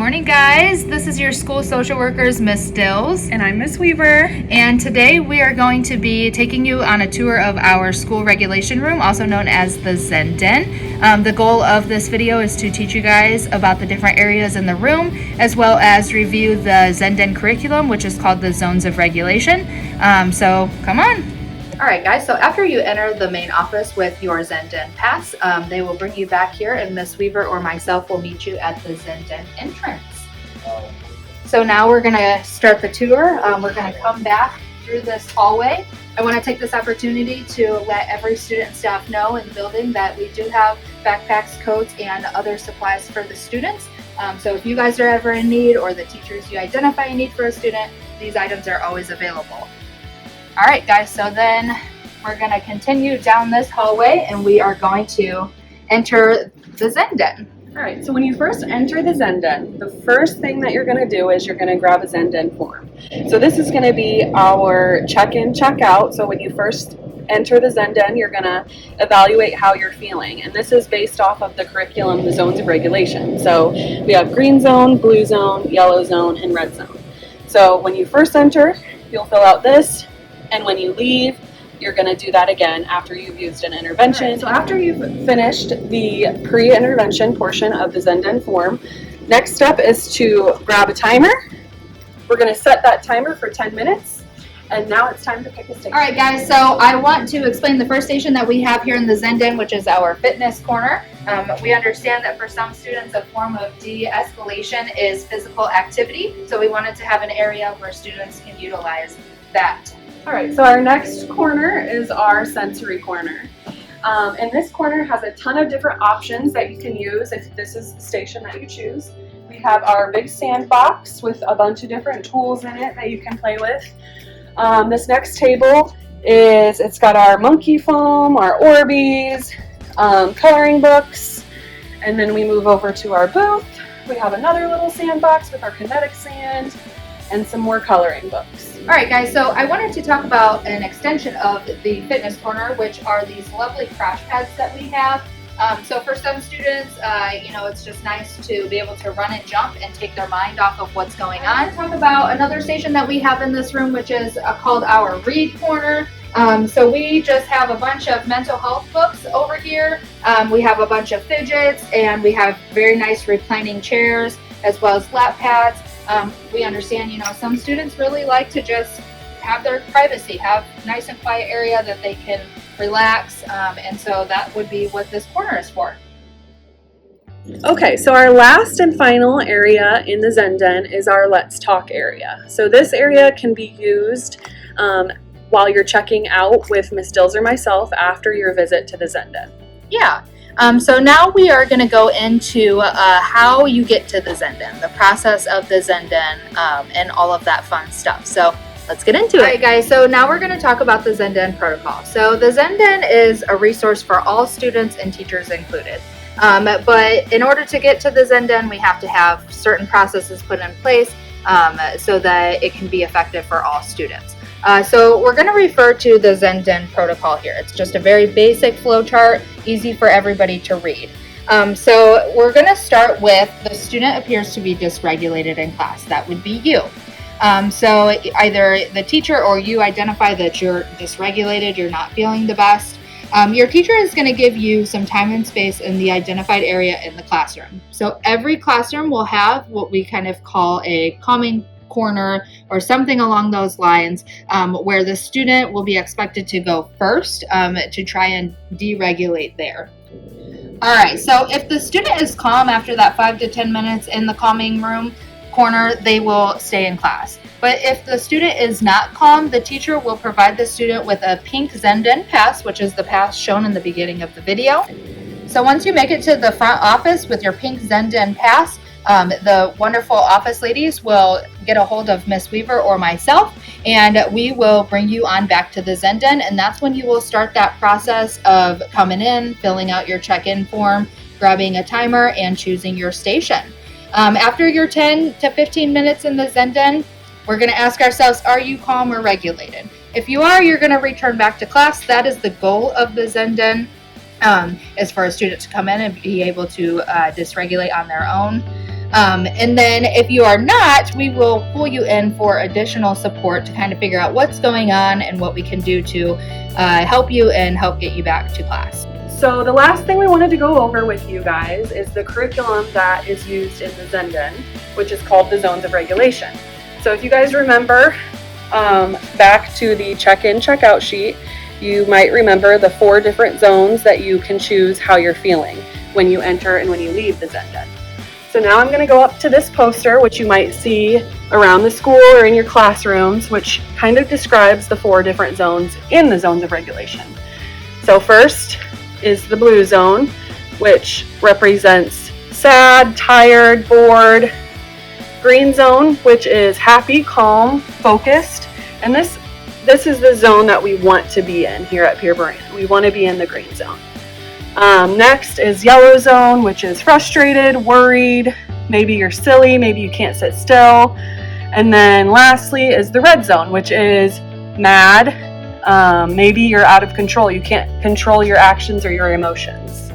morning, guys. This is your school social workers, Miss Dills. And I'm Miss Weaver. And today we are going to be taking you on a tour of our school regulation room, also known as the Zen Den. The goal of this video is to teach you guys about the different areas in the room, as well as review the Zen Den curriculum, which is called the Zones of Regulation. So come on. All right, guys, so after you enter the main office with your Zen Den pass, they will bring you back here, and Miss Weaver or myself will meet you at the Zen Den entrance. So now we're gonna start the tour. We're gonna come back through this hallway. I wanna take this opportunity to let every student and staff know in the building that we do have backpacks, coats, and other supplies for the students. So if you guys are ever in need, or the teachers you identify in need for a student, these items are always available. All right, guys, so then we're gonna continue down this hallway and we are going to enter the Zen Den. All right, so when you first enter the Zen Den, the first thing that you're gonna do is you're gonna grab a Zen Den form. So this is gonna be our check-in, check-out. So when you first enter the Zen Den, you're gonna evaluate how you're feeling. And this is based off of the curriculum, the zones of regulation. So we have green zone, blue zone, yellow zone, and red zone. So when you first enter, you'll fill out this. And when you leave, you're going to do that again after you've used an intervention. Right, so after you've finished the pre-intervention portion of the Zen Den form, next step is to grab a timer. We're going to set that timer for 10 minutes. And now it's time to pick a station. All right, guys, so I want to explain the first station that we have here in the Zen Den, which is our fitness corner. We understand that for some students, a form of de-escalation is physical activity. So we wanted to have an area where students can utilize that. All right, so our next corner is our sensory corner. And this corner has a ton of different options that you can use if this is the station that you choose. We have our big sandbox with a bunch of different tools in it that you can play with. This next table it's got our monkey foam, our Orbeez, coloring books, and then we move over to our booth. We have another little sandbox with our kinetic sand and some more coloring books. All right, guys, so I wanted to talk about an extension of the fitness corner, which are these lovely crash pads that we have. So for some students, it's just nice to be able to run and jump and take their mind off of what's going on. I'll talk about another station that we have in this room, which is called our read corner. So we just have a bunch of mental health books over here. We have a bunch of fidgets, and we have very nice reclining chairs, as well as lap pads. We understand, some students really like to just have their privacy, have nice and quiet area that they can relax, and so that would be what this corner is for. Okay, so our last and final area in the Zen Den is our Let's Talk area. So this area can be used while you're checking out with Miss Dills or myself after your visit to the Zen Den. Yeah. So now we are going to go into how you get to the Zen Den, the process of the Zen Den, and all of that fun stuff. So let's get into it. All right, guys, so now we're going to talk about the Zen Den protocol. So the Zen Den is a resource for all students and teachers included. But in order to get to the Zen Den, we have to have certain processes put in place so that it can be effective for all students. So we're going to refer to the Zen Den protocol here. It's just a very basic flow chart, easy for everybody to read. So we're going to start with the student appears to be dysregulated in class. That would be you. So either the teacher or you identify that you're dysregulated, you're not feeling the best. Your teacher is going to give you some time and space in the identified area in the classroom. So every classroom will have what we kind of call a calming corner or something along those lines, where the student will be expected to go first to try and deregulate there. All right, so if the student is calm after that 5 to 10 minutes in the calming room corner, they will stay in class. But if the student is not calm, the teacher will provide the student with a pink Zen Den pass, which is the pass shown in the beginning of the video. So once you make it to the front office with your pink Zen Den pass, the wonderful office ladies will get a hold of Miss Weaver or myself, and we will bring you on back to the Zen Den, and that's when you will start that process of coming in, filling out your check-in form, grabbing a timer, and choosing your station. After your 10 to 15 minutes in the Zen Den, we're going to ask ourselves, are you calm or regulated? If you are, you're going to return back to class. That is the goal of the Zen Den, is for a student to come in and be able to dysregulate on their own. And then if you are not, we will pull you in for additional support to kind of figure out what's going on and what we can do to help you and help get you back to class. So the last thing we wanted to go over with you guys is the curriculum that is used in the Zen Den, which is called the Zones of Regulation. So if you guys remember back to the check-in, check-out sheet, you might remember the 4 different zones that you can choose how you're feeling when you enter and when you leave the Zen Den. So now I'm going to go up to this poster, which you might see around the school or in your classrooms, which kind of describes the 4 different zones in the Zones of Regulation. So first is the blue zone, which represents sad, tired, bored. Green zone, which is happy, calm, focused. And this is the zone that we want to be in here at Pure Brain. We want to be in the green zone. Next is yellow zone, which is frustrated, worried, maybe you're silly, maybe you can't sit still. And then lastly is the red zone, which is mad. Maybe you're out of control. You can't control your actions or your emotions.